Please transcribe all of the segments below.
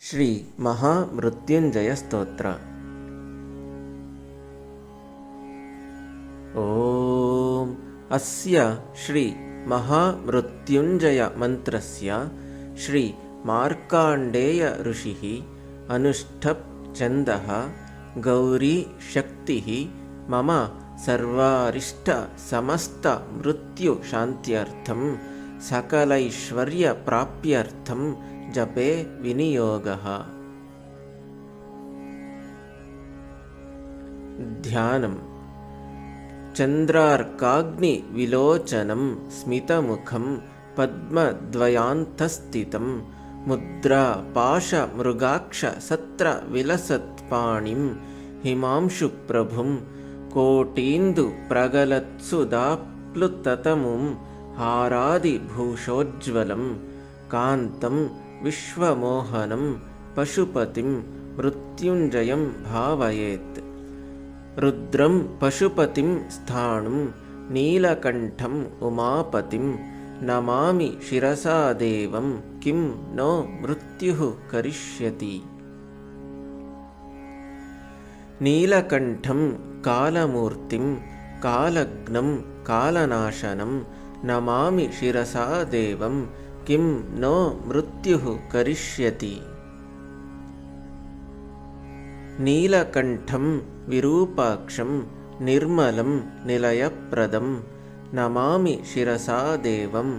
ಶ್ರೀ ಮಹಾಮೃತ್ಯುಂಜಯ ಸ್ತೋತ್ರ. ಓಂ ಅಸ್ಯ ಶ್ರೀ ಮಹಾಮೃತ್ಯುಂಜಯ ಮಂತ್ರಸ್ಯ ಶ್ರೀ ಮಾರ್ಕಾಂಡೇಯ ಋಷಿಃ ಅನುಷ್ಠಪ್ ಛಂದಃ ಗೌರಿ ಶಕ್ತಿಃ ಮಮ ಸರ್ವಾರಿಷ್ಟ ಸಮಸ್ತ ಮೃತ್ಯು ಶಾಂತ್ಯರ್ಥಂ ಸಕಲೈಶ್ವರ್ಯ ಪ್ರಾಪ್ತ್ಯರ್ಥಂ ಜಪೇ ವಿನಿಯೋಗಃ. ಧ್ಯಾನಂ. ಚಂದ್ರಾರ್ಕಾಗ್ನಿ ವಿಲೋಚನಂ ಸ್ಮಿತಮುಖಂ ಪದ್ಮದ್ವಯಾಂತಸ್ಥಿತಂ ಮುದ್ರಾ ಪಾಶ ಮೃಗಾಕ್ಷ ಸತ್ರ ವಿಲಸತ್ಪಾಣಿಂ ಹಿಮಾಂಶು ಪ್ರಭುಂ ಕೋಟೀಂದು ಪ್ರಗಲತ್ಸುದಾಪ್ಲುತತಮುಂ ಹಾರಾದಿಭೂಷೋಜ್ವಲಂ ಕಾಂತಂ ವಿಶ್ವಮೋಹನಂ ಪಶುಪತಿಂ ಮೃತ್ಯುಂಜಯಂ ಭಾವಯೇತ್. ರುದ್ರಂ ಪಶುಪತಿಂ ಸ್ಥಾಣುಂ ನೀಲಕಂಠಂ ಉಮಾಪತಿಂ ನಮಾಮಿ ಶಿರಸಾ ದೇವಂ ಕಿಂ ನೋ ಮೃತ್ಯುಃ ಕರಿಷ್ಯತಿ. ನೀಲಕಂಠಂ ಕಾಲಮೂರ್ತಿಂ ಕಾಲಗ್ನಂ ಕಾಲನಾಶನಂ ನಮಾಮಿ ಶಿರಸಾ ದೇವಂ ಕಿಂ ನೋ ಮೃತ್ಯುಃ ಕರಿಷ್ಯತಿ. ನೀಲಕಂಠಂ ವಿರೂಪಾಕ್ಷಂ ನಿರ್ಮಲಂ ನಿಲಯಪ್ರದಂ ನಮಾಮಿ ಶಿರಸಾ ದೇವಂ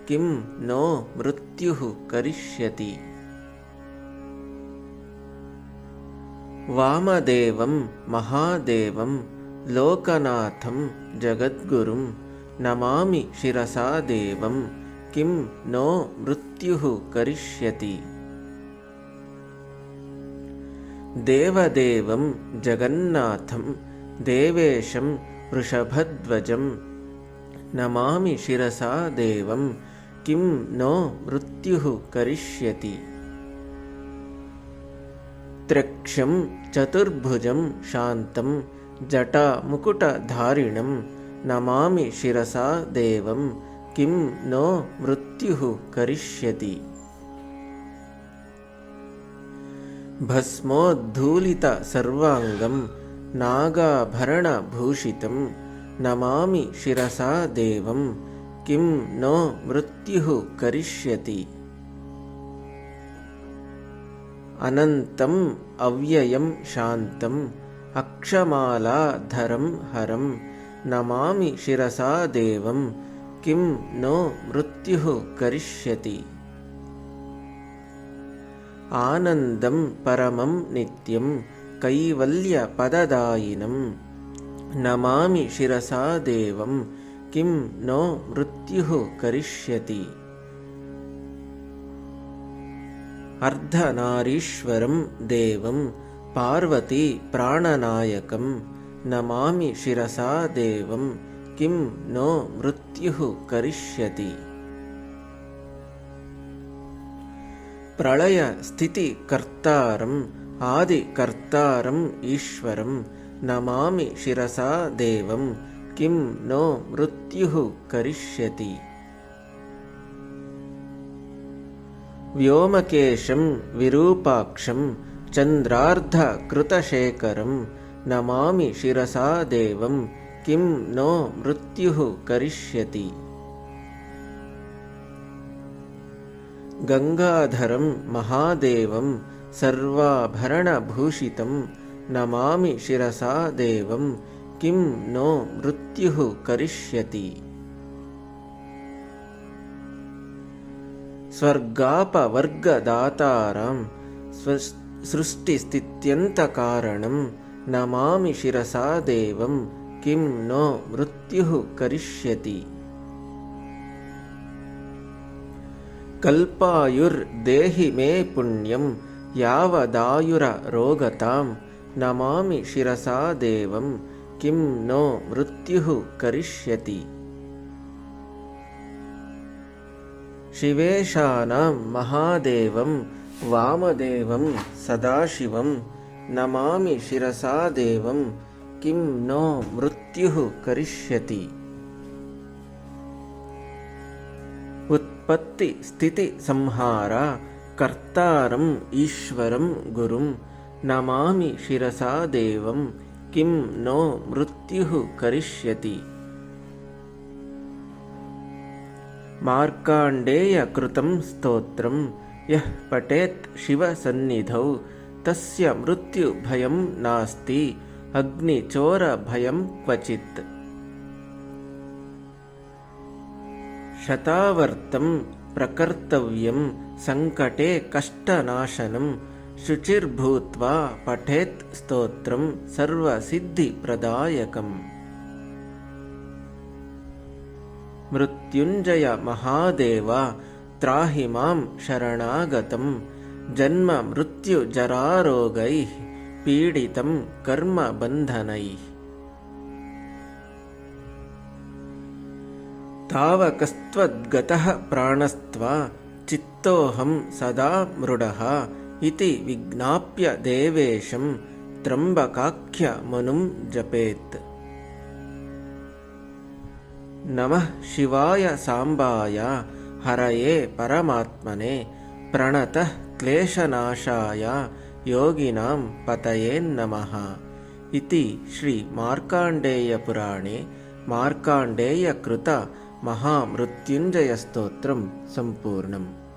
ಕಿಂ ನೋ ಮೃತ್ಯುಃ ಕರಿಷ್ಯತಿ. ವಾಮದೇವಂ ಮಹಾದೇವಂ ಲೋಕನಾಥಂ ಜಗದ್ಗುರುಂ ನಮಾಮಿ ಶಿರಸಾ ದೇವಂ ಕಿಂ ನೋ ಮೃತ್ಯುಃ ಕರಿಷ್ಯತಿ. ದೇವದೇವಂ ಜಗನ್ನಾಥಂ ದೇವೇಶಂ ವೃಷಭಧ್ವಜಂ ನಮಾಮಿ ಶಿರಸಾ ದೇವಂ ಕಿಂ ನೋ ಮೃತ್ಯುಃ ಕರಿಷ್ಯತಿ. ತ್ರಕ್ಷಂ ಚತುರ್ಭುಜಂ ಶಾಂತಂ ಜಟಾಮುಕುಟಧಾರಿಣಂ ನಮಾಮಿ ಶಿರಸಾ ದೇವಂ ಕಿಂ ನೋ ಮೃತ್ಯುಃ ಕರಿಷ್ಯತಿ. ಭಸ್ಮೋದ್ಧೂಲಿತ ಸರ್ವಾಂಗಂ ನಾಗಾಭರಣಭೂಷಿತಂ ನಮಾಮಿ ಶಿರಸಾ ದೇವಂ ಕಿಂ ನೋ ಮೃತ್ಯುಃ ಕರಿಷ್ಯತಿ. ಅನಂತಂ ಅವ್ಯಯಂ ಶಾಂತಂ ಅಕ್ಷಮಾಲಾಧರಂ ಹರಂ ನಮಾಮಿ ಶಿರಸಾ ದೇವಂ ಕಿಂ ನೋ ಮೃತ್ಯುಃ ಕರಿಷ್ಯತಿ. ಆನಂದಂ ಪರಮಂ ನಿತ್ಯಂ ಕೈವಲ್ಯ ಪದದಾಯಿನಂ ನಮಾಮಿ ಶಿರಸಾ ದೇವಂ ಕಿಂ ನೋ ಮೃತ್ಯುಃ ಕರಿಷ್ಯತಿ. ಅರ್ಧನಾರೀಶ್ವರಂ ದೇವಂ ಪಾರ್ವತಿ ಪ್ರಾಣನಾಯಕಂ ನಮಾಮಿ ಶಿರಸಾ ದೇವಂ ಕಿಂ ನೋ ಮೃತ್ಯುಃ ಕರಿಷ್ಯತಿ. ಪ್ರಳಯ ಸ್ಥಿತಿ ಕರ್ತಾರಂ ಆದಿ ಕರ್ತಾರಂ ಈಶ್ವರಂ ನಮಾಮಿ ಶಿರಸಾ ದೇವಂ ಕಿಂ ನೋ ಮೃತ್ಯುಃ ಕರಿಷ್ಯತಿ. ವ್ಯೋಮಕೇಶಂ ವಿರೂಪಾಕ್ಷಂ ಚಂದ್ರಾರ್ಧಕೃತಶೇಖರಂ ನಮಾಮಿ ಶಿರಸಾ ದೇವಂ ಕಿಂ ನೋ ಮೃತ್ಯುಃ ಕರಿಷ್ಯತಿ. ಗಂಗಾಧರಂ ಮಹಾದೇವಂ ಸರ್ವಾಭರಣಭೂಷಿತಂ ನಮಾಮಿ ಶಿರಸಾ ದೇವಂ ಕಿಂ ನೋ ಮೃತ್ಯುಃ ಕರಿಷ್ಯತಿ. ಸ್ವರ್ಗಾಪವರ್ಗದಾತಾರಂ ಸೃಷ್ಟಿಸ್ಥಿತ್ಯಂತಕಾರಣಂ ನಮಾಮಿ ಶಿರಸಾ ದೇವಂ ಕಿಂ ನೋ ಮೃತ್ಯುಃ ಕರಿಷ್ಯತಿ. ಕಲ್ಪಾಯುರ್ದೇಹಿ ಮೇ ಪುಣ್ಯಂ ಯಾವದಾಯುರರೋಗತಾಂ ನಮಾಮಿ ಶಿರಸಾ ದೇವಂ ಕಿಂ ನೋ ಮೃತ್ಯುಃ ಕರಿಷ್ಯತಿ. ಶಿವೇಶಾನಾಂ ಮಹಾದೇವಂ ವಾಮದೇವಂ ಸದಾಶಿವಂ ನಮಾಮಿ ಶಿರಸಾ ದೇವಂ ಕಿಂ ನೋ ಮೃತ್ಯುಃ ಕರಿಷ್ಯತಿ. ಉತ್ಪತ್ತಿ ಸ್ಥಿತಿ ಸಂಹಾರ कर्तारम् ईश्वरं गुरुं नमामि शिरसा देवं किं नो मृत्युः करिष्यति। मार्काण्डेयकृतं स्तोत्रं यः पठेत् शिवसन्निधौ तस्य मृत्युभयं नास्ति अग्निचोरभयं क्वचित्। शतावर्तं प्रकर्तव्यं सङ्कटे कष्टनाशनं शुचिर्भूत्वा पठेत् स्तोत्रं सर्वसिद्धिप्रदायकम्। मृत्युञ्जय महादेव त्राहि मां शरणागतं जन्म मृत्युजरारोगैः पीडितं कर्मबन्धनैः। तावकस्त्वद्गतः प्राणस्त्वा चित्तोऽहं सदा मृडः इति विज्ञाप्य देवेशं त्र्यम्बकाख्यमनुं जपेत्। नमः शिवाय सांबाय हरये परमात्मने प्रणतः क्लेशनाशाय योगिनां पतये नमः इति श्री मार्काण्डेयपुराणे मार्काण्डेयकृत महामृत्युञ्जयस्तोत्रं सम्पूर्णम्।